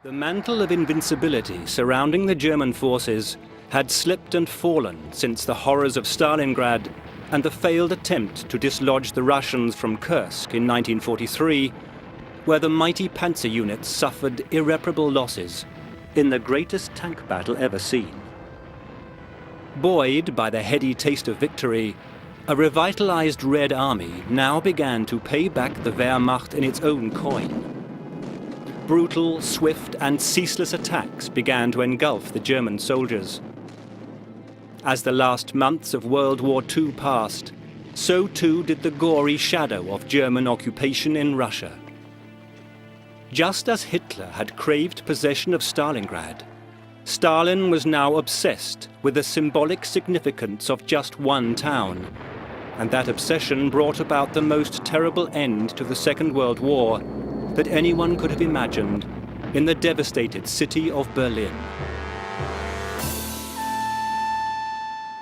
The mantle of invincibility surrounding the German forces had slipped and fallen since the horrors of Stalingrad and the failed attempt to dislodge the Russians from Kursk in 1943, where the mighty panzer units suffered irreparable losses in the greatest tank battle ever seen. Buoyed by the heady taste of victory, a revitalized Red Army now began to pay back the Wehrmacht in its own coin. Brutal, swift, and ceaseless attacks began to engulf the German soldiers. As the last months of World War II passed, so too did the gory shadow of German occupation in Russia. Just as Hitler had craved possession of Stalingrad, Stalin was now obsessed with the symbolic significance of just one town, and that obsession brought about the most terrible end to the Second World War that anyone could have imagined in the devastated city of Berlin.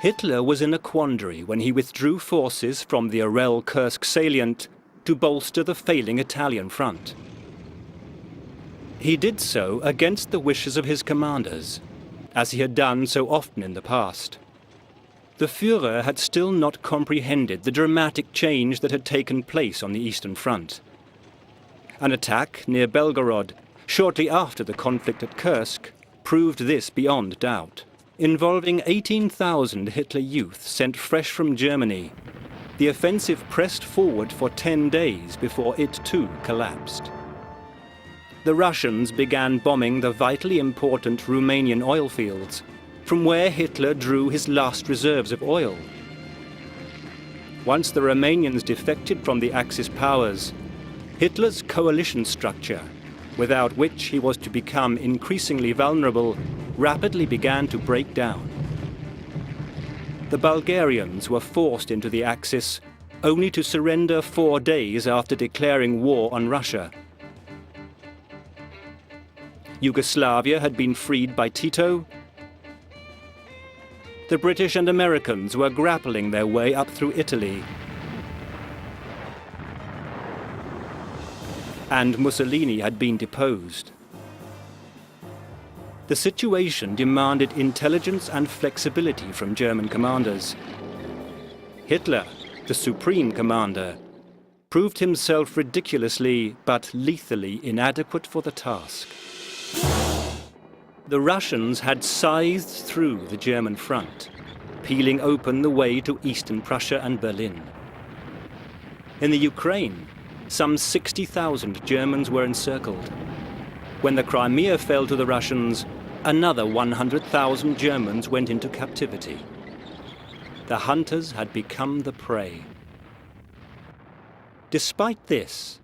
Hitler was in a quandary when he withdrew forces from the Orel-Kursk salient to bolster the failing Italian front. He did so against the wishes of his commanders, as he had done so often in the past. The Führer had still not comprehended the dramatic change that had taken place on the Eastern Front. An attack near Belgorod, shortly after the conflict at Kursk, proved this beyond doubt. Involving 18,000 Hitler youth sent fresh from Germany, the offensive pressed forward for 10 days before it too collapsed. The Russians began bombing the vitally important Romanian oil fields, from where Hitler drew his last reserves of oil. Once the Romanians defected from the Axis powers, Hitler's coalition structure, without which he was to become increasingly vulnerable, rapidly began to break down. The Bulgarians were forced into the Axis, only to surrender 4 days after declaring war on Russia. Yugoslavia had been freed by Tito. The British and Americans were grappling their way up through Italy. And Mussolini had been deposed. The situation demanded intelligence and flexibility from German commanders. Hitler, the supreme commander, proved himself ridiculously but lethally inadequate for the task. The Russians had scythed through the German front, peeling open the way to Eastern Prussia and Berlin. In the Ukraine, some 60,000 Germans were encircled. When the Crimea fell to the Russians, another 100,000 Germans went into captivity. The hunters had become the prey. Despite this,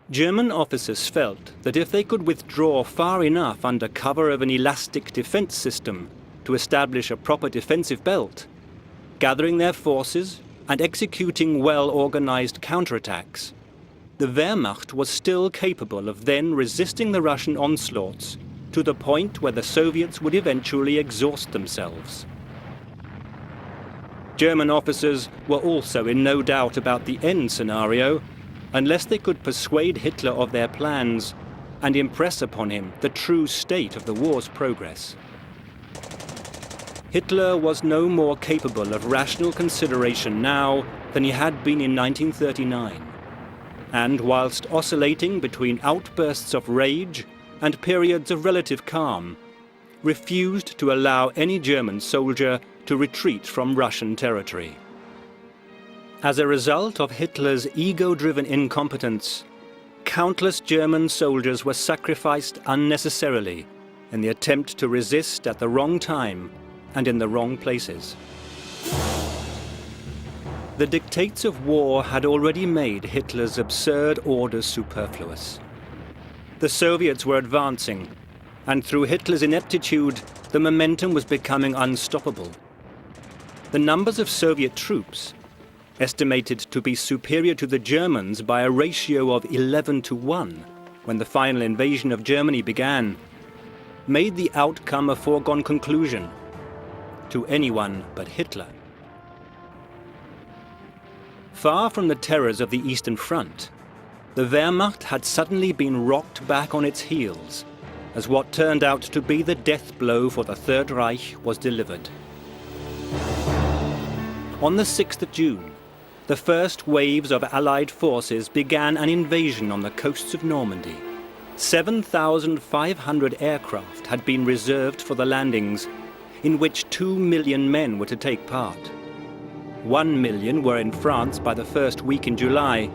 German officers felt that if they could withdraw far enough under cover of an elastic defense system to establish a proper defensive belt, gathering their forces and executing well-organized counterattacks, the Wehrmacht was still capable of then resisting the Russian onslaughts to the point where the Soviets would eventually exhaust themselves. German officers were also in no doubt about the end scenario, unless they could persuade Hitler of their plans and impress upon him the true state of the war's progress. Hitler was no more capable of rational consideration now than he had been in 1939. And whilst oscillating between outbursts of rage and periods of relative calm, refused to allow any German soldier to retreat from Russian territory. As a result of Hitler's ego-driven incompetence, countless German soldiers were sacrificed unnecessarily in the attempt to resist at the wrong time and in the wrong places. The dictates of war had already made Hitler's absurd orders superfluous. The Soviets were advancing, and through Hitler's ineptitude, the momentum was becoming unstoppable. The numbers of Soviet troops, estimated to be superior to the Germans by a ratio of 11-1 when the final invasion of Germany began, made the outcome a foregone conclusion to anyone but Hitler. Far from the terrors of the Eastern Front, the Wehrmacht had suddenly been rocked back on its heels as what turned out to be the death blow for the Third Reich was delivered. On the 6th of June, the first waves of Allied forces began an invasion on the coasts of Normandy. 7,500 aircraft had been reserved for the landings, in which 2 million men were to take part. 1 million were in France by the first week in July.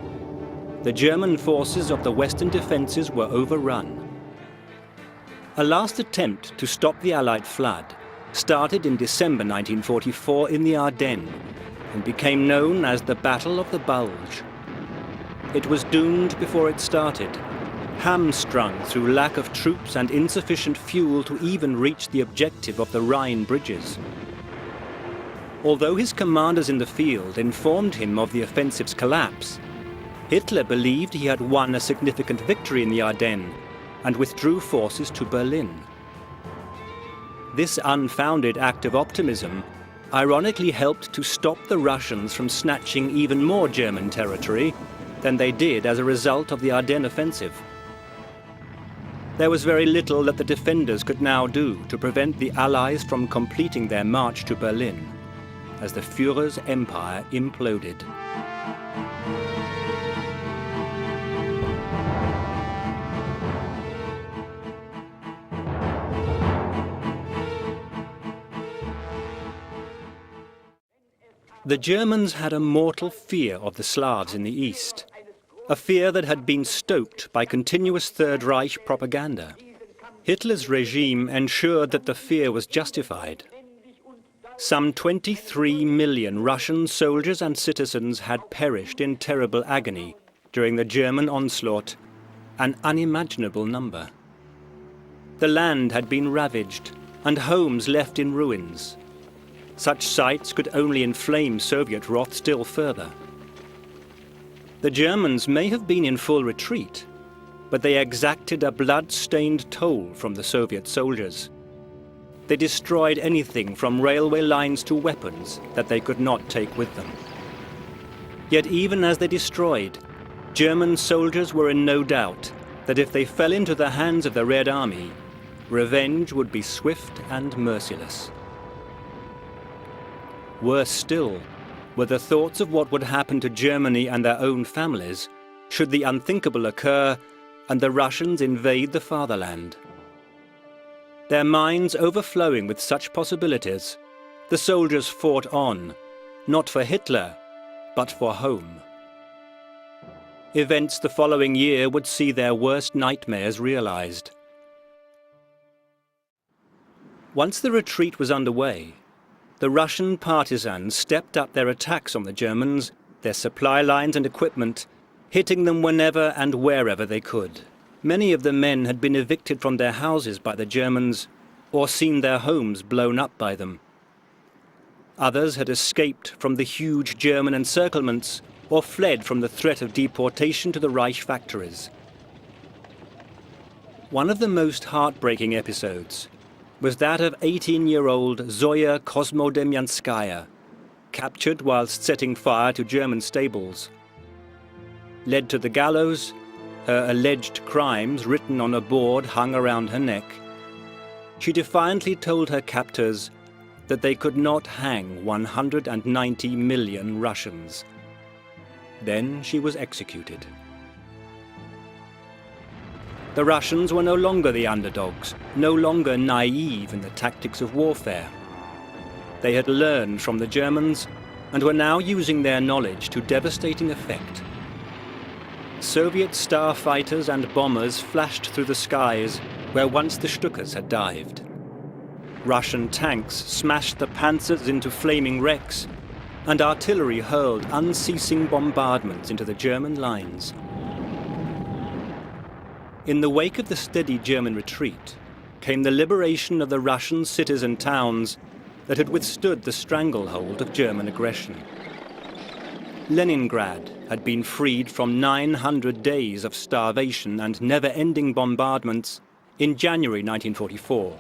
The German forces of the Western defences were overrun. A last attempt to stop the Allied flood started in December 1944 in the Ardennes and became known as the Battle of the Bulge. It was doomed before it started, hamstrung through lack of troops and insufficient fuel to even reach the objective of the Rhine bridges. Although his commanders in the field informed him of the offensive's collapse, Hitler believed he had won a significant victory in the Ardennes and withdrew forces to Berlin. This unfounded act of optimism ironically helped to stop the Russians from snatching even more German territory than they did as a result of the Ardennes offensive. There was very little that the defenders could now do to prevent the Allies from completing their march to Berlin, as the Führer's empire imploded. The Germans had a mortal fear of the Slavs in the east, a fear that had been stoked by continuous Third Reich propaganda. Hitler's regime ensured that the fear was justified. Some 23 million Russian soldiers and citizens had perished in terrible agony during the German onslaught, an unimaginable number. The land had been ravaged and homes left in ruins. Such sights could only inflame Soviet wrath still further. The Germans may have been in full retreat, but they exacted a blood-stained toll from the Soviet soldiers. They destroyed anything from railway lines to weapons that they could not take with them. Yet even as they destroyed, German soldiers were in no doubt that if they fell into the hands of the Red Army, revenge would be swift and merciless. Worse still were the thoughts of what would happen to Germany and their own families should the unthinkable occur and the Russians invade the fatherland. Their minds overflowing with such possibilities, the soldiers fought on, not for Hitler, but for home. Events the following year would see their worst nightmares realized. Once the retreat was underway, the Russian partisans stepped up their attacks on the Germans, their supply lines and equipment, hitting them whenever and wherever they could. Many of the men had been evicted from their houses by the Germans or seen their homes blown up by them. Others had escaped from the huge German encirclements or fled from the threat of deportation to the Reich factories. One of the most heartbreaking episodes was that of 18-year-old Zoya Kosmodemyanskaya, captured whilst setting fire to German stables. Led to the gallows, her alleged crimes written on a board hung around her neck, she defiantly told her captors that they could not hang 190 million Russians. Then she was executed. The Russians were no longer the underdogs, no longer naive in the tactics of warfare. They had learned from the Germans and were now using their knowledge to devastating effect. Soviet starfighters and bombers flashed through the skies where once the Stukas had dived. Russian tanks smashed the panzers into flaming wrecks, and artillery hurled unceasing bombardments into the German lines. In the wake of the steady German retreat came the liberation of the Russian cities and towns that had withstood the stranglehold of German aggression. Leningrad had been freed from 900 days of starvation and never-ending bombardments in January 1944.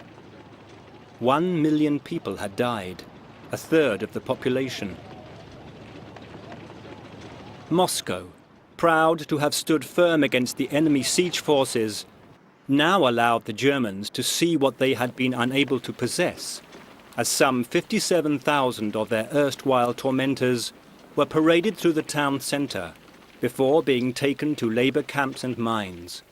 1 million people had died, a third of the population. Moscow, proud to have stood firm against the enemy siege forces, now allowed the Germans to see what they had been unable to possess, as some 57,000 of their erstwhile tormentors were paraded through the town centre before being taken to labour camps and mines.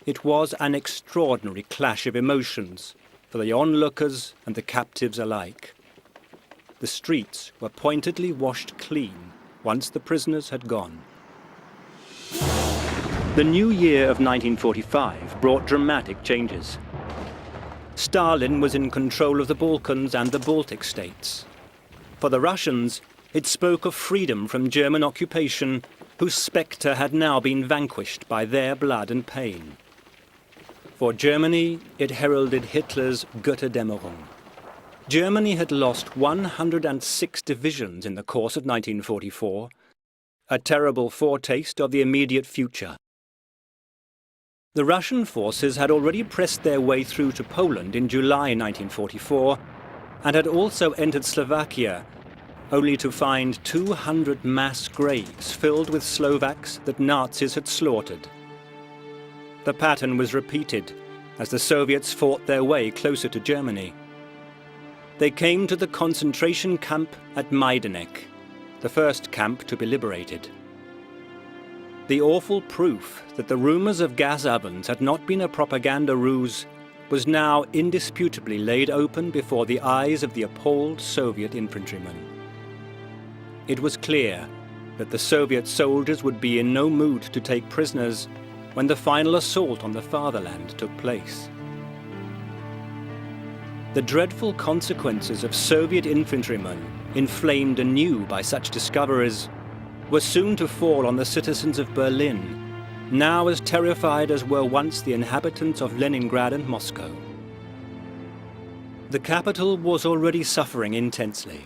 It was an extraordinary clash of emotions for the onlookers and the captives alike. The streets were pointedly washed clean once the prisoners had gone. The new year of 1945 brought dramatic changes. Stalin was in control of the Balkans and the Baltic states. For the Russians, it spoke of freedom from German occupation, whose spectre had now been vanquished by their blood and pain. For Germany, it heralded Hitler's Götterdämmerung. Germany had lost 106 divisions in the course of 1944, a terrible foretaste of the immediate future. The Russian forces had already pressed their way through to Poland in July 1944 and had also entered Slovakia, only to find 200 mass graves filled with Slovaks that Nazis had slaughtered. The pattern was repeated as the Soviets fought their way closer to Germany. They came to the concentration camp at Majdanek, the first camp to be liberated. The awful proof that the rumours of gas ovens had not been a propaganda ruse was now indisputably laid open before the eyes of the appalled Soviet infantrymen. It was clear that the Soviet soldiers would be in no mood to take prisoners when the final assault on the fatherland took place. The dreadful consequences of Soviet infantrymen, inflamed anew by such discoveries, were soon to fall on the citizens of Berlin, now as terrified as were once the inhabitants of Leningrad and Moscow. The capital was already suffering intensely.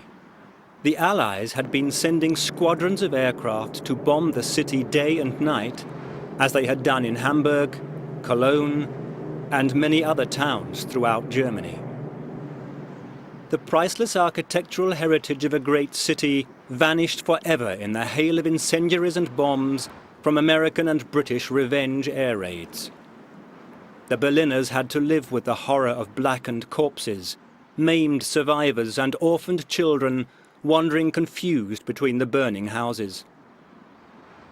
The Allies had been sending squadrons of aircraft to bomb the city day and night, as they had done in Hamburg, Cologne, and many other towns throughout Germany. The priceless architectural heritage of a great city vanished forever in the hail of incendiaries and bombs from American and British revenge air raids. The Berliners had to live with the horror of blackened corpses, maimed survivors and orphaned children wandering confused between the burning houses.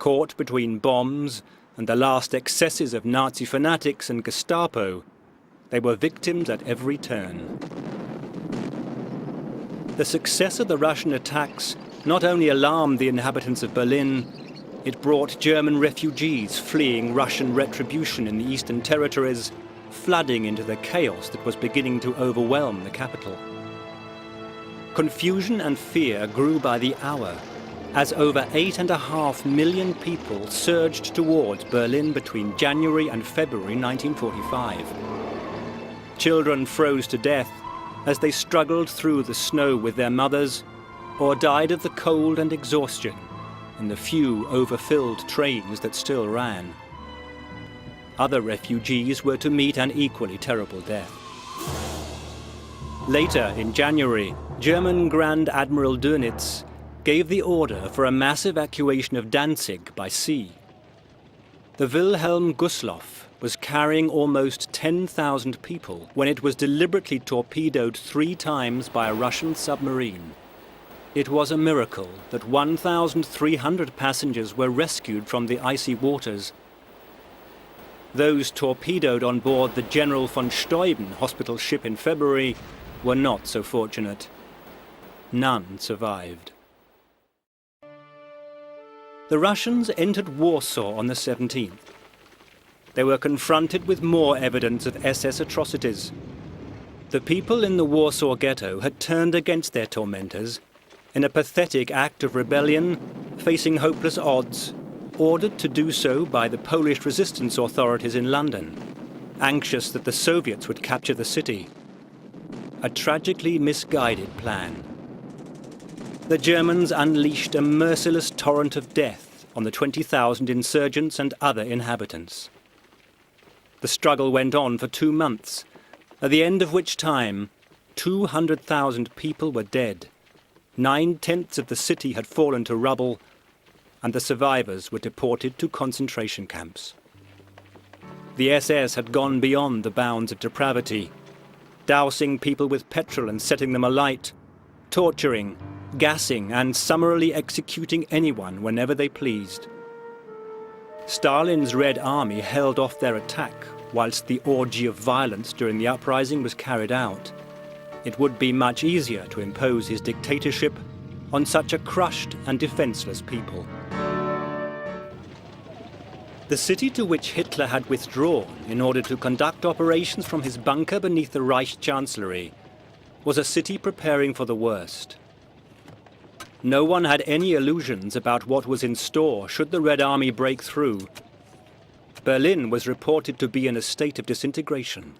Caught between bombs and the last excesses of Nazi fanatics and Gestapo, they were victims at every turn. The success of the Russian attacks not only alarmed the inhabitants of Berlin, it brought German refugees fleeing Russian retribution in the Eastern Territories, flooding into the chaos that was beginning to overwhelm the capital. Confusion and fear grew by the hour, as over 8.5 million people surged towards Berlin between January and February 1945. Children froze to death as they struggled through the snow with their mothers, or died of the cold and exhaustion in the few overfilled trains that still ran. Other refugees were to meet an equally terrible death. Later, in January, German Grand Admiral Dönitz gave the order for a mass evacuation of Danzig by sea. The Wilhelm Gustloff was carrying almost 10,000 people when it was deliberately torpedoed 3 times by a Russian submarine. It was a miracle that 1,300 passengers were rescued from the icy waters. Those torpedoed on board the General von Steuben hospital ship in February were not so fortunate. None survived. The Russians entered Warsaw on the 17th. They were confronted with more evidence of SS atrocities. The people in the Warsaw ghetto had turned against their tormentors in a pathetic act of rebellion, facing hopeless odds, ordered to do so by the Polish resistance authorities in London, anxious that the Soviets would capture the city. A tragically misguided plan. The Germans unleashed a merciless torrent of death on the 20,000 insurgents and other inhabitants. The struggle went on for 2 months, at the end of which time 200,000 people were dead, 9/10 of the city had fallen to rubble, and the survivors were deported to concentration camps. The SS had gone beyond the bounds of depravity, dousing people with petrol and setting them alight, torturing, gassing, and summarily executing anyone whenever they pleased. Stalin's Red Army held off their attack whilst the orgy of violence during the uprising was carried out. It would be much easier to impose his dictatorship on such a crushed and defenseless people. The city to which Hitler had withdrawn in order to conduct operations from his bunker beneath the Reich Chancellery was a city preparing for the worst. No one had any illusions about what was in store should the Red Army break through. Berlin was reported to be in a state of disintegration.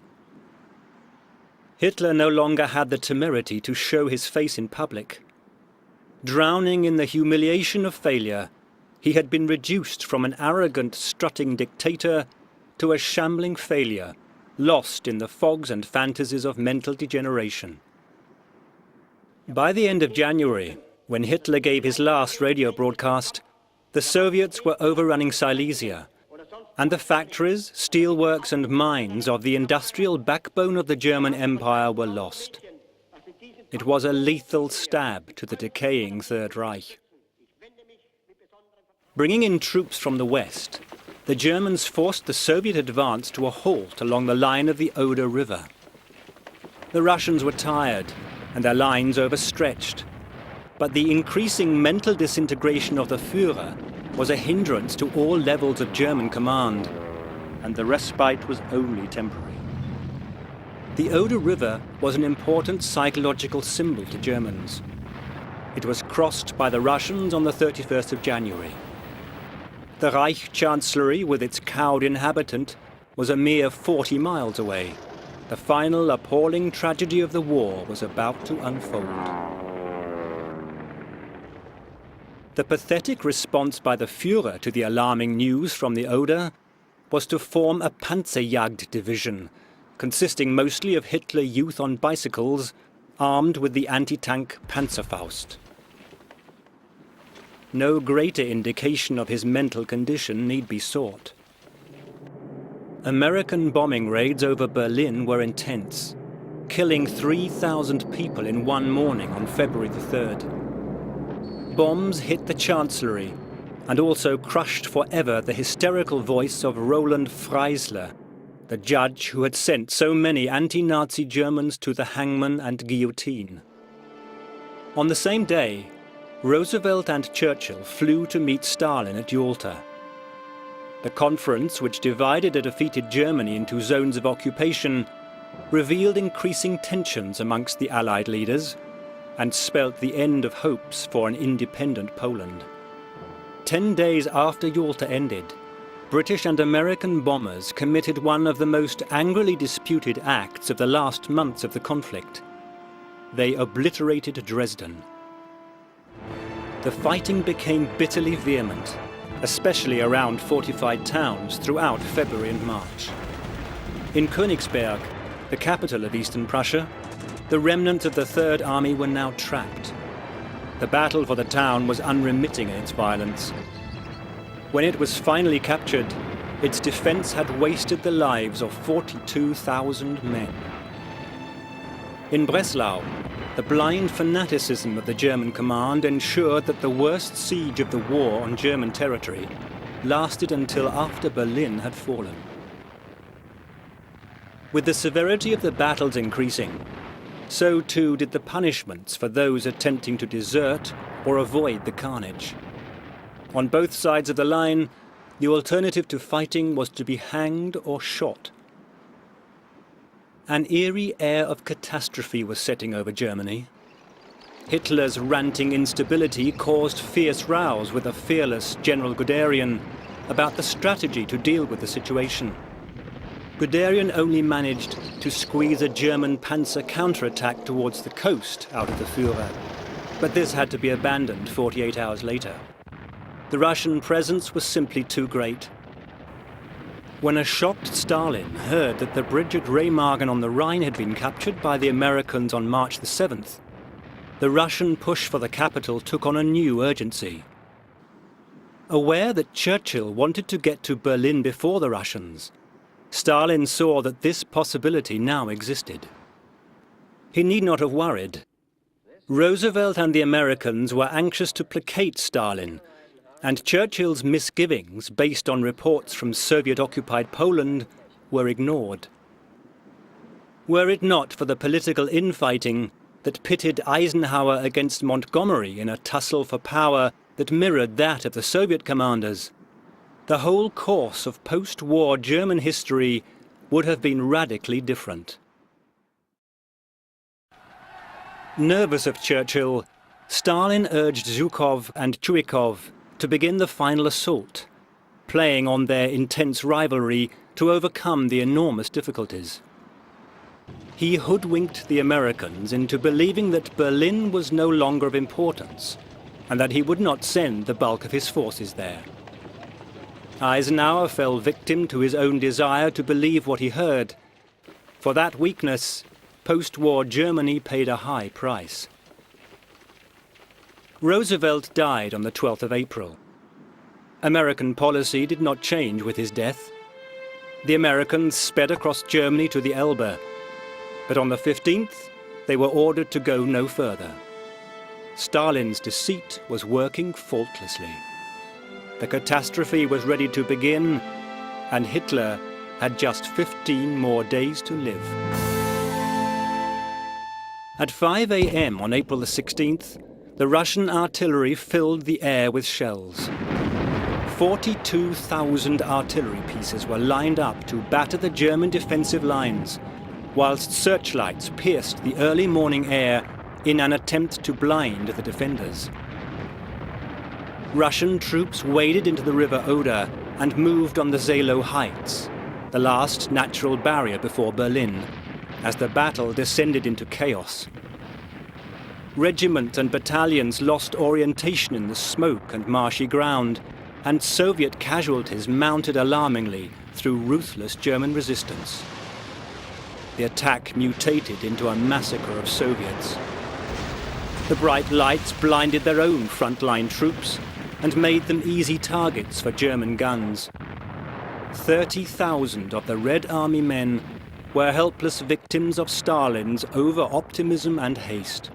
Hitler no longer had the temerity to show his face in public. Drowning in the humiliation of failure, he had been reduced from an arrogant, strutting dictator to a shambling failure, lost in the fogs and fantasies of mental degeneration. By the end of January, when Hitler gave his last radio broadcast, the Soviets were overrunning Silesia, and the factories, steelworks and mines of the industrial backbone of the German Empire were lost. It was a lethal stab to the decaying Third Reich. Bringing in troops from the west, the Germans forced the Soviet advance to a halt along the line of the Oder River. The Russians were tired and their lines overstretched, but the increasing mental disintegration of the Führer was a hindrance to all levels of German command, and the respite was only temporary. The Oder River was an important psychological symbol to Germans. It was crossed by the Russians on the 31st of January. The Reich Chancellery, with its cowed inhabitant, was a mere 40 miles away. The final appalling tragedy of the war was about to unfold. The pathetic response by the Führer to the alarming news from the Oder was to form a Panzerjagd division, consisting mostly of Hitler youth on bicycles, armed with the anti-tank Panzerfaust. No greater indication of his mental condition need be sought. American bombing raids over Berlin were intense, killing 3,000 people in one morning on February the 3rd. Bombs hit the Chancellery and also crushed forever the hysterical voice of Roland Freisler, the judge who had sent so many anti-Nazi Germans to the hangman and guillotine. On the same day, Roosevelt and Churchill flew to meet Stalin at Yalta. The conference, which divided a defeated Germany into zones of occupation, revealed increasing tensions amongst the Allied leaders and spelt the end of hopes for an independent Poland. 10 days after Yalta ended, British and American bombers committed one of the most angrily disputed acts of the last months of the conflict. They obliterated Dresden. The fighting became bitterly vehement, especially around fortified towns throughout February and March. In Königsberg, the capital of Eastern Prussia, the remnants of the Third Army were now trapped. The battle for the town was unremitting in its violence. When it was finally captured, its defense had wasted the lives of 42,000 men. In Breslau, the blind fanaticism of the German command ensured that the worst siege of the war on German territory lasted until after Berlin had fallen. With the severity of the battles increasing, so too did the punishments for those attempting to desert or avoid the carnage. On both sides of the line, the alternative to fighting was to be hanged or shot. An eerie air of catastrophe was setting over Germany. Hitler's ranting instability caused fierce rows with a fearless General Guderian about the strategy to deal with the situation. Guderian only managed to squeeze a German panzer counterattack towards the coast out of the Führer, but this had to be abandoned 48 hours later. The Russian presence was simply too great. When a shocked Stalin heard that the bridge at Remagen on the Rhine had been captured by the Americans on March the 7th, the Russian push for the capital took on a new urgency. Aware that Churchill wanted to get to Berlin before the Russians, Stalin saw that this possibility now existed. He need not have worried. Roosevelt and the Americans were anxious to placate Stalin, and Churchill's misgivings, based on reports from Soviet-occupied Poland, were ignored. Were it not for the political infighting that pitted Eisenhower against Montgomery in a tussle for power that mirrored that of the Soviet commanders, the whole course of post-war German history would have been radically different. Nervous of Churchill, Stalin urged Zhukov and Chuikov to begin the final assault, playing on their intense rivalry to overcome the enormous difficulties. He hoodwinked the Americans into believing that Berlin was no longer of importance, and that he would not send the bulk of his forces there. Eisenhower fell victim to his own desire to believe what he heard. For that weakness, post-war Germany paid a high price. Roosevelt died on the 12th of April. American policy did not change with his death. The Americans sped across Germany to the Elbe, but on the 15th, they were ordered to go no further. Stalin's deceit was working faultlessly. The catastrophe was ready to begin, and Hitler had just 15 more days to live. At 5 a.m. on April the 16th, the Russian artillery filled the air with shells. 42,000 artillery pieces were lined up to batter the German defensive lines, whilst searchlights pierced the early morning air in an attempt to blind the defenders. Russian troops waded into the river Oder and moved on the Zelo Heights, the last natural barrier before Berlin, as the battle descended into chaos. Regiments and battalions lost orientation in the smoke and marshy ground, and Soviet casualties mounted alarmingly through ruthless German resistance. The attack mutated into a massacre of Soviets. The bright lights blinded their own frontline troops and made them easy targets for German guns. 30,000 of the Red Army men were helpless victims of Stalin's over-optimism and haste.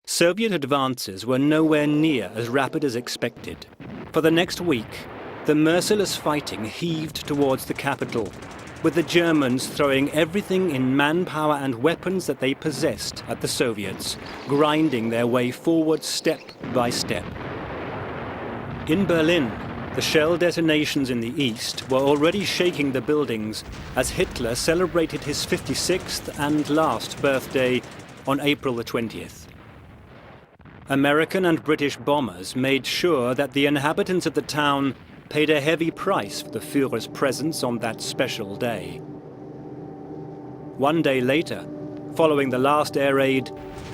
Soviet advances were nowhere near as rapid as expected. For the next week, the merciless fighting heaved towards the capital, with the Germans throwing everything in manpower and weapons that they possessed at the Soviets, grinding their way forward step by step. In Berlin, the shell detonations in the east were already shaking the buildings as Hitler celebrated his 56th and last birthday on April the 20th. American and British bombers made sure that the inhabitants of the town paid a heavy price for the Führer's presence on that special day. One day later, following the last air raid,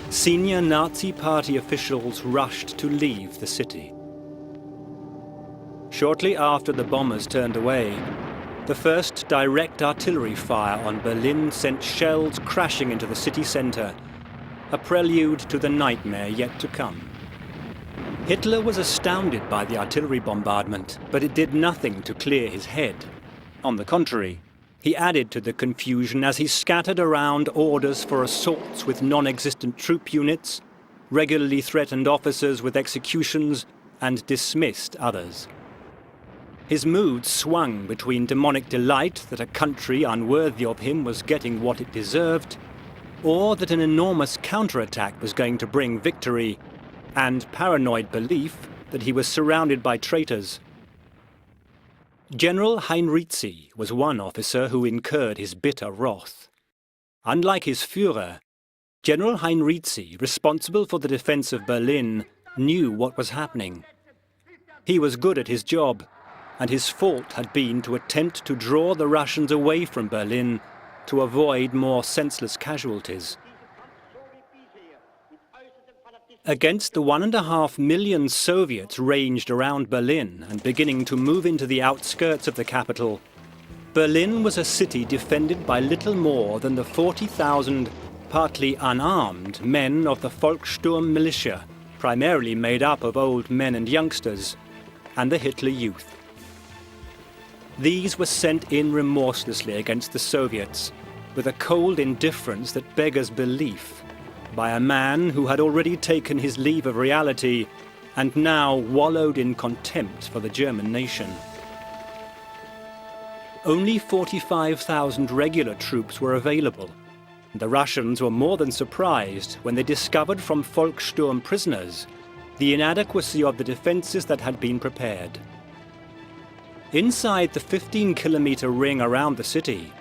senior Nazi Party officials rushed to leave the city. Shortly after the bombers turned away, the first direct artillery fire on Berlin sent shells crashing into the city centre, a prelude to the nightmare yet to come. Hitler was astounded by the artillery bombardment, but it did nothing to clear his head. On the contrary, he added to the confusion as he scattered around orders for assaults with non-existent troop units, regularly threatened officers with executions, and dismissed others. His mood swung between demonic delight that a country unworthy of him was getting what it deserved, or that an enormous counterattack was going to bring victory, and paranoid belief that he was surrounded by traitors. General Heinrizi was one officer who incurred his bitter wrath. Unlike his Führer, General Heinrizi, responsible for the defense of Berlin, knew what was happening. He was good at his job, and his fault had been to attempt to draw the Russians away from Berlin to avoid more senseless casualties. Against the 1.5 million Soviets ranged around Berlin and beginning to move into the outskirts of the capital, Berlin was a city defended by little more than the 40,000 partly unarmed men of the Volkssturm militia, primarily made up of old men and youngsters, and the Hitler Youth. These were sent in remorselessly against the Soviets, with a cold indifference that beggars belief, by a man who had already taken his leave of reality and now wallowed in contempt for the German nation. Only 45,000 regular troops were available. The Russians were more than surprised when they discovered from Volkssturm prisoners the inadequacy of the defenses that had been prepared. Inside the 15-kilometer ring around the city,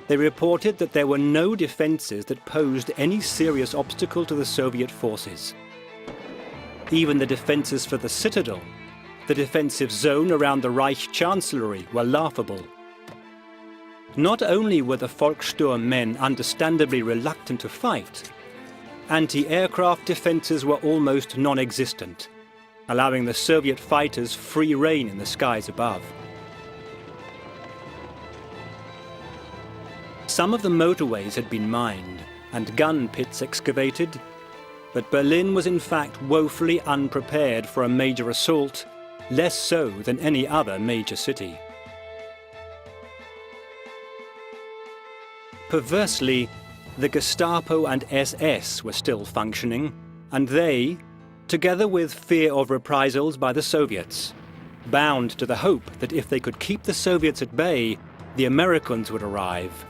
they reported that there were no defenses that posed any serious obstacle to the Soviet forces. Even the defenses for the citadel, the defensive zone around the Reich Chancellery, were laughable. Not only were the Volkssturm men understandably reluctant to fight, anti-aircraft defenses were almost non-existent, allowing the Soviet fighters free rein in the skies above. Some of the motorways had been mined and gun pits excavated, but Berlin was in fact woefully unprepared for a major assault, less so than any other major city. Perversely, the Gestapo and SS were still functioning, and they, together with fear of reprisals by the Soviets, bound to the hope that if they could keep the Soviets at bay, the Americans would arrive,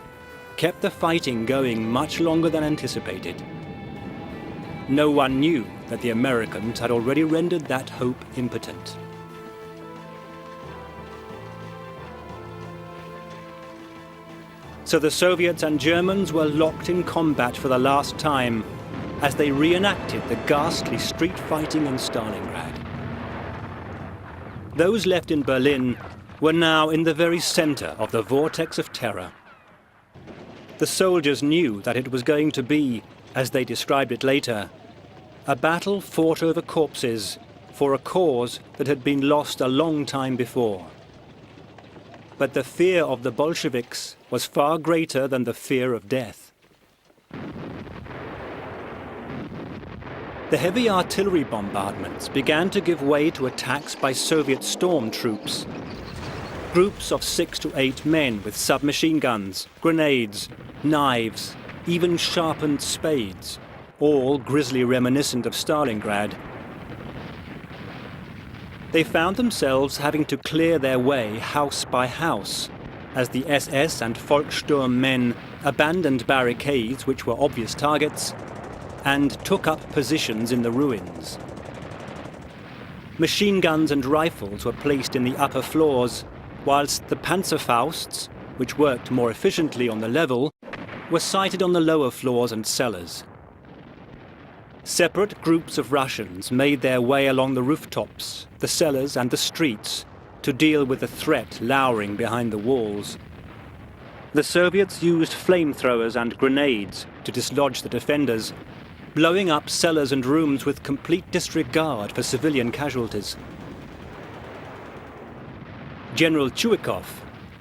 kept the fighting going much longer than anticipated. No one knew that the Americans had already rendered that hope impotent. So the Soviets and Germans were locked in combat for the last time as they reenacted the ghastly street fighting in Stalingrad. Those left in Berlin were now in the very center of the vortex of terror. The soldiers knew that it was going to be, as they described it later, a battle fought over corpses for a cause that had been lost a long time before. But the fear of the Bolsheviks was far greater than the fear of death. The heavy artillery bombardments began to give way to attacks by Soviet storm troops. Groups of 6 to 8 men with submachine guns, grenades, knives, even sharpened spades, all grisly reminiscent of Stalingrad. They found themselves having to clear their way house by house, as the SS and Volkssturm men abandoned barricades which were obvious targets and took up positions in the ruins. Machine guns and rifles were placed in the upper floors, whilst the Panzerfausts, which worked more efficiently on the level, were sited on the lower floors and cellars. Separate groups of Russians made their way along the rooftops, the cellars and the streets to deal with the threat lowering behind the walls. The Soviets used flamethrowers and grenades to dislodge the defenders, blowing up cellars and rooms with complete disregard for civilian casualties. General Chuikov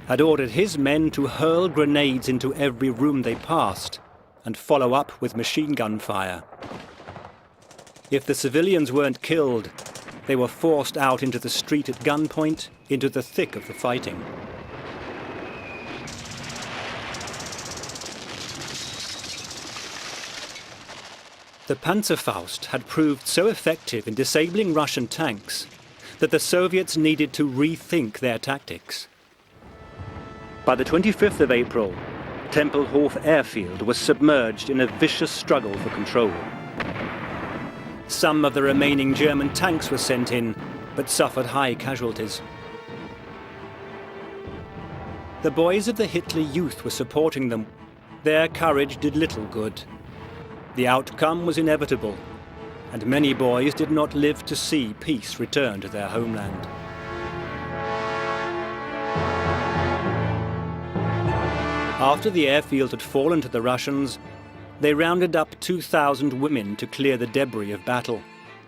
had ordered his men to hurl grenades into every room they passed and follow up with machine gun fire. If the civilians weren't killed, they were forced out into the street at gunpoint, into the thick of the fighting. The Panzerfaust had proved so effective in disabling Russian tanks that the Soviets needed to rethink their tactics. By the 25th of April, Tempelhof airfield was submerged in a vicious struggle for control. Some of the remaining German tanks were sent in, but suffered high casualties. The boys of the Hitler Youth were supporting them. Their courage did little good. The outcome was inevitable, and many boys did not live to see peace return to their homeland. After the airfield had fallen to the Russians, they rounded up 2,000 women to clear the debris of battle.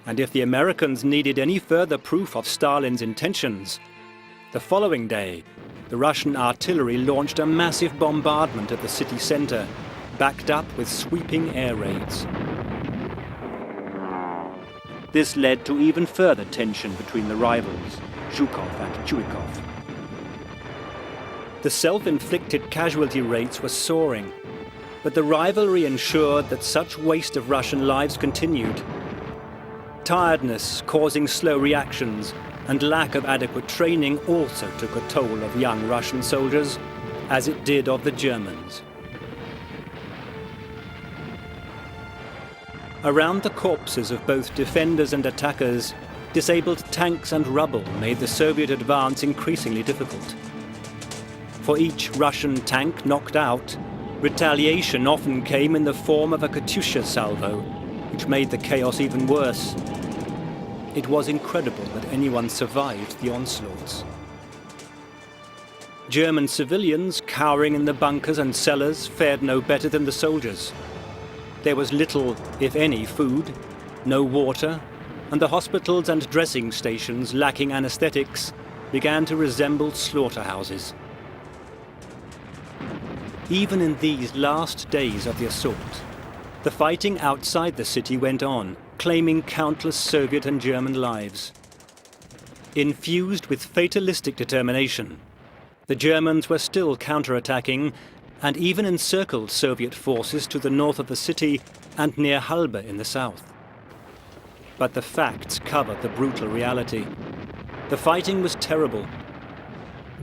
And if the Americans needed any further proof of Stalin's intentions, the following day, the Russian artillery launched a massive bombardment of the city center, backed up with sweeping air raids. This led to even further tension between the rivals, Zhukov and Chuikov. The self-inflicted casualty rates were soaring, but the rivalry ensured that such waste of Russian lives continued. Tiredness causing slow reactions and lack of adequate training also took a toll of young Russian soldiers, as it did of the Germans. Around the corpses of both defenders and attackers, disabled tanks and rubble made the Soviet advance increasingly difficult. For each Russian tank knocked out, retaliation often came in the form of a Katyusha salvo, which made the chaos even worse. It was incredible that anyone survived the onslaughts. German civilians cowering in the bunkers and cellars fared no better than the soldiers. There was little, if any, food, no water, and the hospitals and dressing stations lacking anesthetics began to resemble slaughterhouses. Even in these last days of the assault, the fighting outside the city went on, claiming countless Soviet and German lives. Infused with fatalistic determination, the Germans were still counterattacking and even encircled Soviet forces to the north of the city and near Halbe in the south. But the facts covered the brutal reality. The fighting was terrible.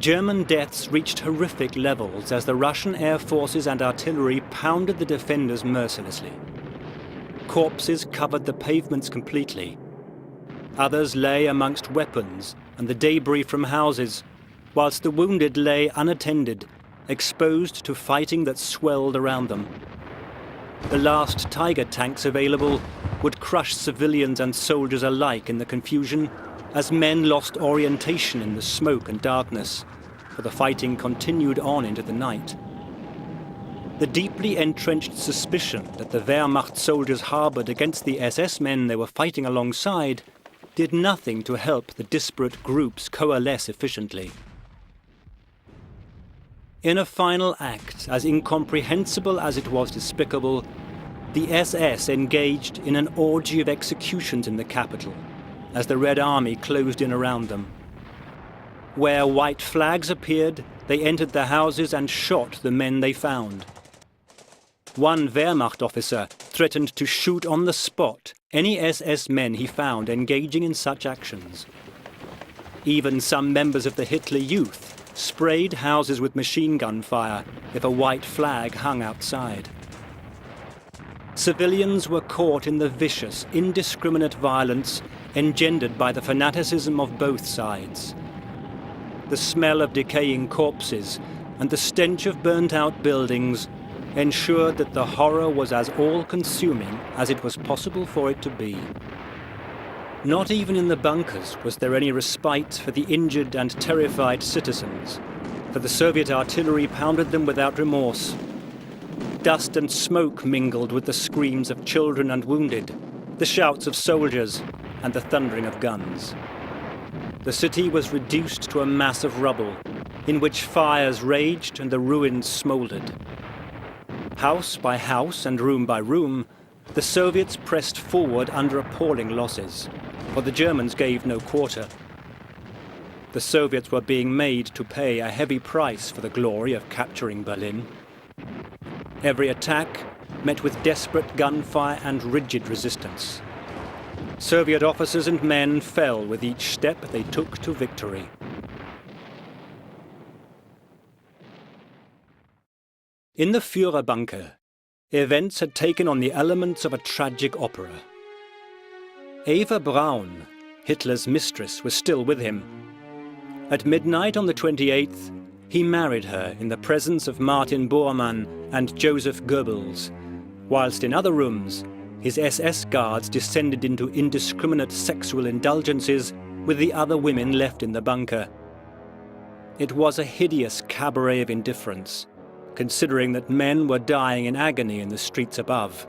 German deaths reached horrific levels as the Russian air forces and artillery pounded the defenders mercilessly. Corpses covered the pavements completely. Others lay amongst weapons and the debris from houses, whilst the wounded lay unattended, exposed to fighting that swelled around them. The last Tiger tanks available would crush civilians and soldiers alike in the confusion, as men lost orientation in the smoke and darkness, for the fighting continued on into the night. The deeply entrenched suspicion that the Wehrmacht soldiers harbored against the SS men they were fighting alongside did nothing to help the disparate groups coalesce efficiently. In a final act, as incomprehensible as it was despicable, the SS engaged in an orgy of executions in the capital, as the Red Army closed in around them. Where white flags appeared, they entered the houses and shot the men they found. One Wehrmacht officer threatened to shoot on the spot any SS men he found engaging in such actions. Even some members of the Hitler Youth sprayed houses with machine gun fire if a white flag hung outside. Civilians were caught in the vicious, indiscriminate violence engendered by the fanaticism of both sides. The smell of decaying corpses and the stench of burnt-out buildings ensured that the horror was as all-consuming as it was possible for it to be. Not even in the bunkers was there any respite for the injured and terrified citizens, for the Soviet artillery pounded them without remorse. Dust and smoke mingled with the screams of children and wounded, the shouts of soldiers, and the thundering of guns. The city was reduced to a mass of rubble, in which fires raged and the ruins smouldered. House by house and room by room, the Soviets pressed forward under appalling losses, for the Germans gave no quarter. The Soviets were being made to pay a heavy price for the glory of capturing Berlin. Every attack met with desperate gunfire and rigid resistance. Soviet officers and men fell with each step they took to victory. In the Führerbunker, events had taken on the elements of a tragic opera. Eva Braun, Hitler's mistress, was still with him. At midnight on the 28th, he married her in the presence of Martin Bormann and Joseph Goebbels, whilst in other rooms, his SS guards descended into indiscriminate sexual indulgences with the other women left in the bunker. It was a hideous cabaret of indifference, considering that men were dying in agony in the streets above,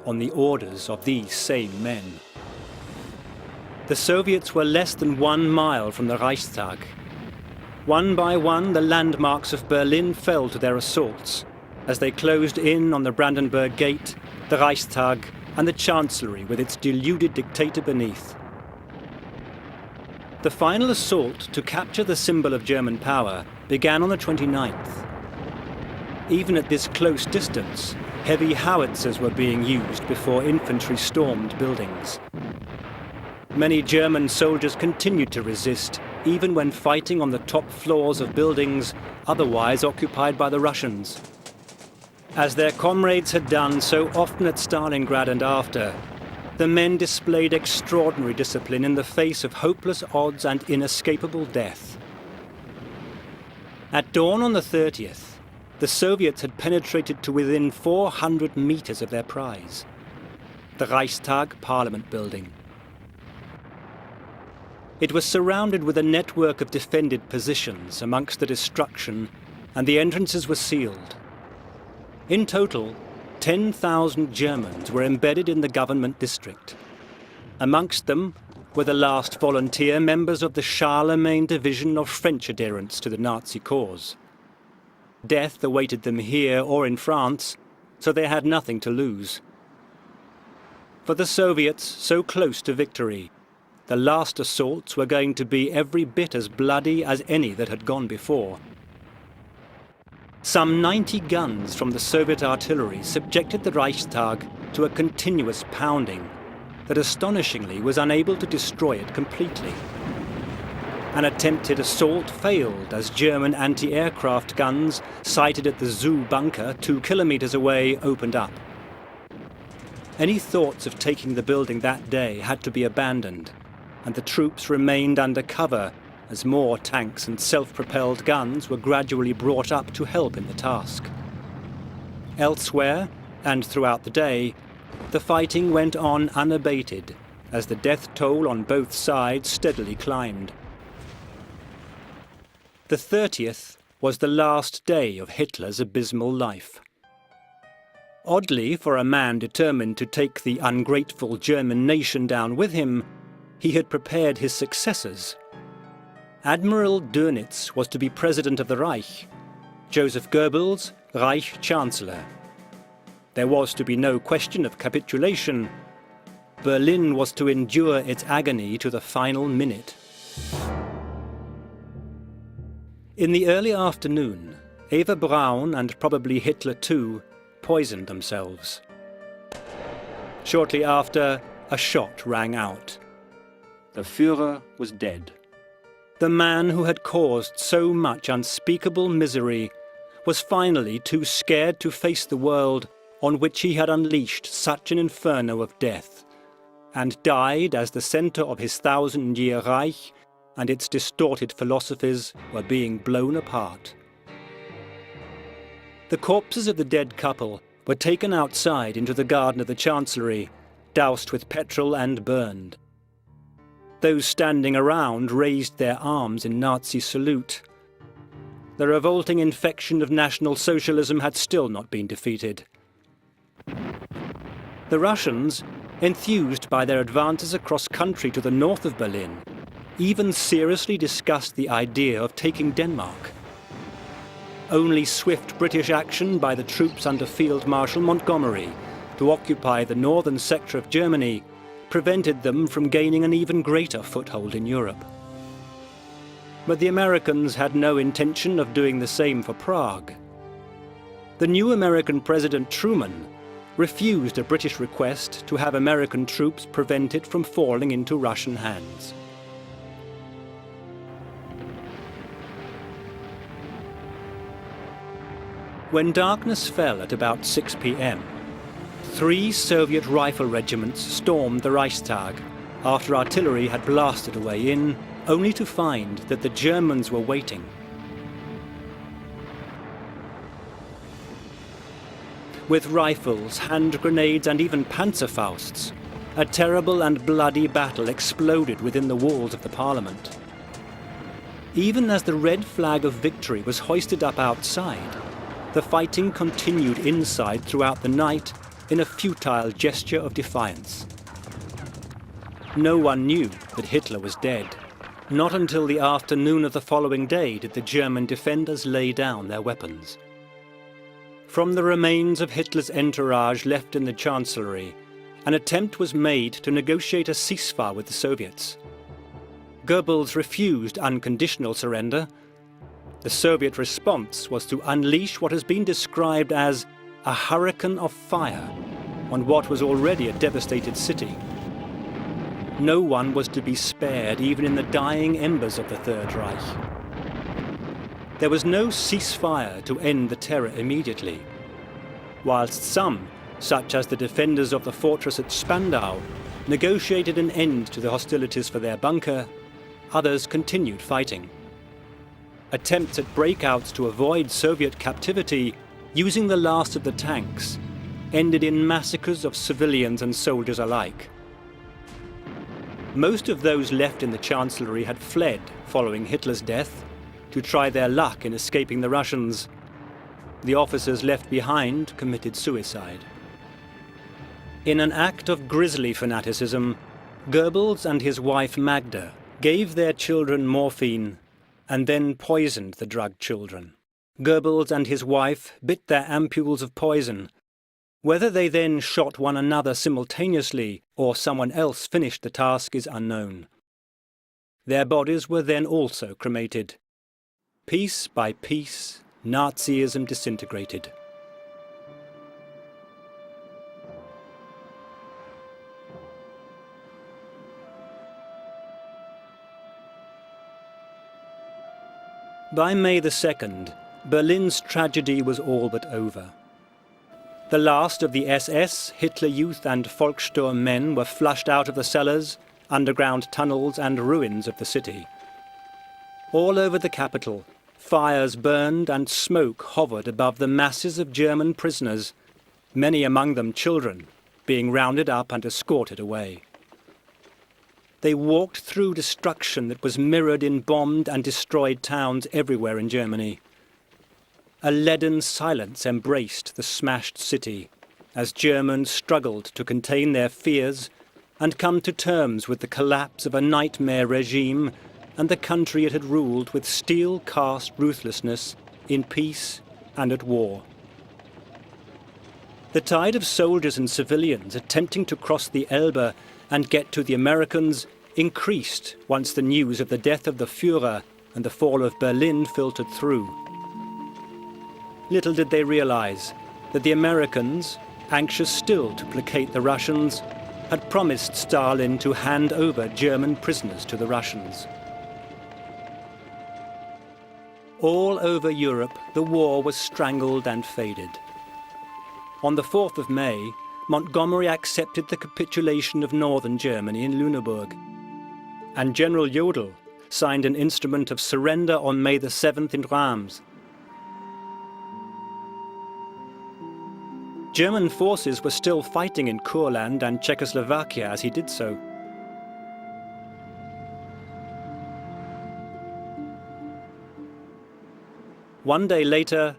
on the orders of these same men. The Soviets were less than 1 mile from the Reichstag. One by one, the landmarks of Berlin fell to their assaults, as they closed in on the Brandenburg Gate, the Reichstag, and the Chancellery with its deluded dictator beneath. The final assault to capture the symbol of German power began on the 29th. Even at this close distance, heavy howitzers were being used before infantry stormed buildings. Many German soldiers continued to resist, even when fighting on the top floors of buildings otherwise occupied by the Russians. As their comrades had done so often at Stalingrad and after, the men displayed extraordinary discipline in the face of hopeless odds and inescapable death. At dawn on the 30th, the Soviets had penetrated to within 400 meters of their prize, the Reichstag Parliament building. It was surrounded with a network of defended positions amongst the destruction, and the entrances were sealed. In total, 10,000 Germans were embedded in the government district. Amongst them were the last volunteer members of the Charlemagne division of French adherents to the Nazi cause. Death awaited them here or in France, so they had nothing to lose. For the Soviets, so close to victory, the last assaults were going to be every bit as bloody as any that had gone before. Some 90 guns from the Soviet artillery subjected the Reichstag to a continuous pounding that astonishingly was unable to destroy it completely. An attempted assault failed as German anti-aircraft guns sighted at the Zoo bunker 2 kilometers away opened up. Any thoughts of taking the building that day had to be abandoned, and the troops remained under cover as more tanks and self-propelled guns were gradually brought up to help in the task. Elsewhere, and throughout the day, the fighting went on unabated as the death toll on both sides steadily climbed. The 30th was the last day of Hitler's abysmal life. Oddly, for a man determined to take the ungrateful German nation down with him, he had prepared his successors. Admiral Dönitz was to be President of the Reich, Joseph Goebbels, Reich Chancellor. There was to be no question of capitulation. Berlin was to endure its agony to the final minute. In the early afternoon, Eva Braun and probably Hitler too poisoned themselves. Shortly after, a shot rang out. The Führer was dead. The man who had caused so much unspeakable misery was finally too scared to face the world on which he had unleashed such an inferno of death, and died as the centre of his 1,000-year Reich and its distorted philosophies were being blown apart. The corpses of the dead couple were taken outside into the garden of the Chancellery, doused with petrol and burned. Those standing around raised their arms in Nazi salute. The revolting infection of National Socialism had still not been defeated. The Russians, enthused by their advances across country to the north of Berlin, even seriously discussed the idea of taking Denmark. Only swift British action by the troops under Field Marshal Montgomery to occupy the northern sector of Germany prevented them from gaining an even greater foothold in Europe. But the Americans had no intention of doing the same for Prague. The new American President Truman refused a British request to have American troops prevent it from falling into Russian hands. When darkness fell at about 6 p.m., 3 Soviet rifle regiments stormed the Reichstag after artillery had blasted a way in, only to find that the Germans were waiting. With rifles, hand grenades and even panzerfausts, a terrible and bloody battle exploded within the walls of the Parliament. Even as the red flag of victory was hoisted up outside, the fighting continued inside throughout the night in a futile gesture of defiance. No one knew that Hitler was dead. Not until the afternoon of the following day did the German defenders lay down their weapons. From the remains of Hitler's entourage left in the Chancellery, an attempt was made to negotiate a ceasefire with the Soviets. Goebbels refused unconditional surrender. The Soviet response was to unleash what has been described as a hurricane of fire on what was already a devastated city. No one was to be spared, even in the dying embers of the Third Reich. There was no ceasefire to end the terror immediately. Whilst some, such as the defenders of the fortress at Spandau, negotiated an end to the hostilities for their bunker, others continued fighting. Attempts at breakouts to avoid Soviet captivity, using the last of the tanks, ended in massacres of civilians and soldiers alike. Most of those left in the Chancellery had fled following Hitler's death to try their luck in escaping the Russians. The officers left behind committed suicide. In an act of grisly fanaticism, Goebbels and his wife Magda gave their children morphine and then poisoned the drugged children. Goebbels and his wife bit their ampules of poison. Whether they then shot one another simultaneously or someone else finished the task is unknown. Their bodies were then also cremated. Piece by piece, Nazism disintegrated. By May the 2nd, Berlin's tragedy was all but over. The last of the SS, Hitler Youth and Volkssturm men were flushed out of the cellars, underground tunnels and ruins of the city. All over the capital, fires burned and smoke hovered above the masses of German prisoners, many among them children, being rounded up and escorted away. They walked through destruction that was mirrored in bombed and destroyed towns everywhere in Germany. A leaden silence embraced the smashed city as Germans struggled to contain their fears and come to terms with the collapse of a nightmare regime and the country it had ruled with steel-cast ruthlessness in peace and at war. The tide of soldiers and civilians attempting to cross the Elbe and get to the Americans increased once the news of the death of the Führer and the fall of Berlin filtered through. Little did they realize that the Americans, anxious still to placate the Russians, had promised Stalin to hand over German prisoners to the Russians. All over Europe, the war was strangled and faded. On the 4th of May, Montgomery accepted the capitulation of northern Germany in Lüneburg, and General Jodl signed an instrument of surrender on May the 7th in Reims. German forces were still fighting in Courland and Czechoslovakia as he did so. One day later,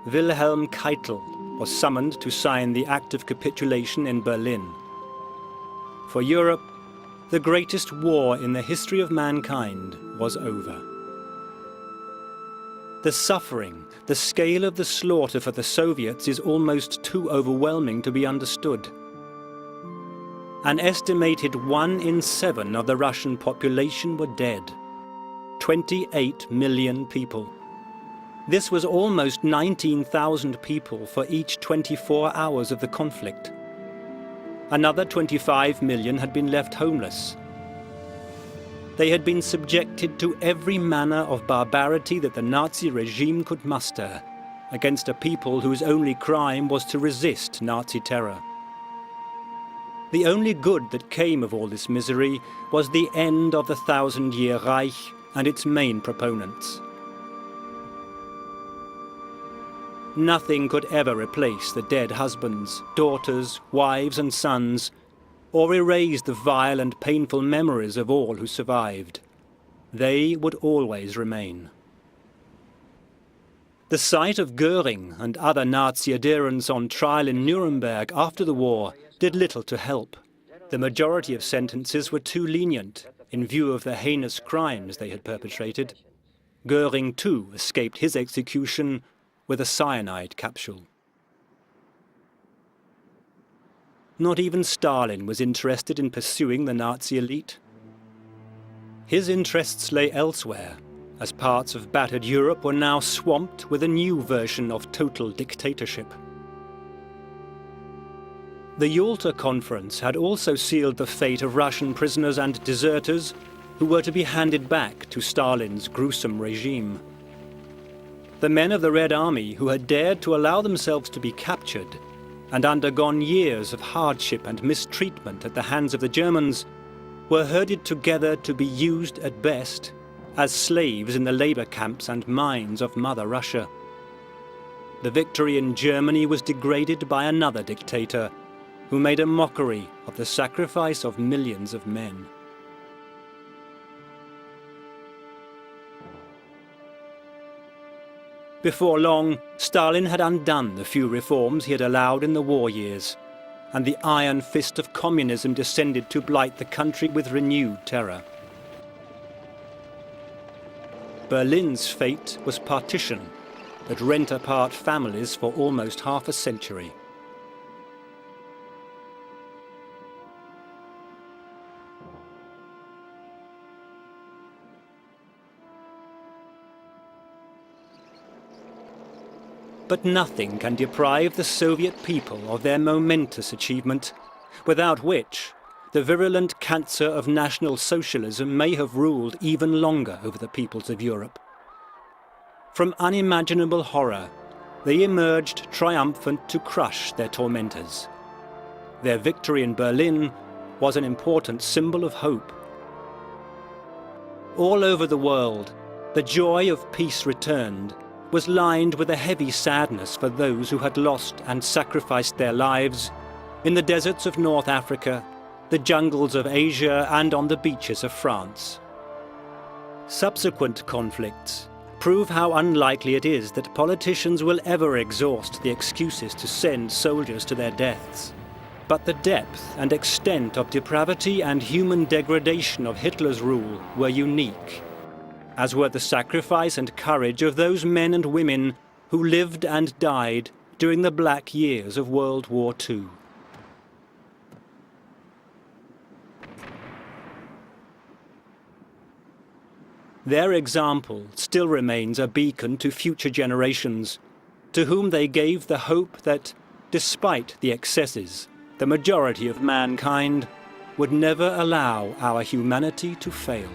Wilhelm Keitel was summoned to sign the Act of Capitulation in Berlin. For Europe, the greatest war in the history of mankind was over. The suffering, the scale of the slaughter for the Soviets is almost too overwhelming to be understood. An estimated 1 in 7 of the Russian population were dead. 28 million people. This was almost 19,000 people for each 24 hours of the conflict. Another 25 million had been left homeless. They had been subjected to every manner of barbarity that the Nazi regime could muster, against a people whose only crime was to resist Nazi terror. The only good that came of all this misery was the end of the 1,000-year Reich and its main proponents. Nothing could ever replace the dead husbands, daughters, wives and sons, or erase the vile and painful memories of all who survived. They would always remain. The sight of Göring and other Nazi adherents on trial in Nuremberg after the war did little to help. The majority of sentences were too lenient in view of the heinous crimes they had perpetrated. Göring too escaped his execution with a cyanide capsule. Not even Stalin was interested in pursuing the Nazi elite. His interests lay elsewhere, as parts of battered Europe were now swamped with a new version of total dictatorship. The Yalta Conference had also sealed the fate of Russian prisoners and deserters who were to be handed back to Stalin's gruesome regime. The men of the Red Army who had dared to allow themselves to be captured and undergone years of hardship and mistreatment at the hands of the Germans were herded together to be used at best as slaves in the labor camps and mines of Mother Russia. The victory in Germany was degraded by another dictator who made a mockery of the sacrifice of millions of men. Before long, Stalin had undone the few reforms he had allowed in the war years, and the iron fist of communism descended to blight the country with renewed terror. Berlin's fate was partition that rent apart families for almost half a century. But nothing can deprive the Soviet people of their momentous achievement, without which the virulent cancer of National Socialism may have ruled even longer over the peoples of Europe. From unimaginable horror, they emerged triumphant to crush their tormentors. Their victory in Berlin was an important symbol of hope. All over the world, the joy of peace returned was lined with a heavy sadness for those who had lost and sacrificed their lives in the deserts of North Africa, the jungles of Asia, and on the beaches of France. Subsequent conflicts prove how unlikely it is that politicians will ever exhaust the excuses to send soldiers to their deaths. But the depth and extent of depravity and human degradation of Hitler's rule were unique, as were the sacrifice and courage of those men and women who lived and died during the black years of World War II. Their example still remains a beacon to future generations, to whom they gave the hope that, despite the excesses, the majority of mankind would never allow our humanity to fail.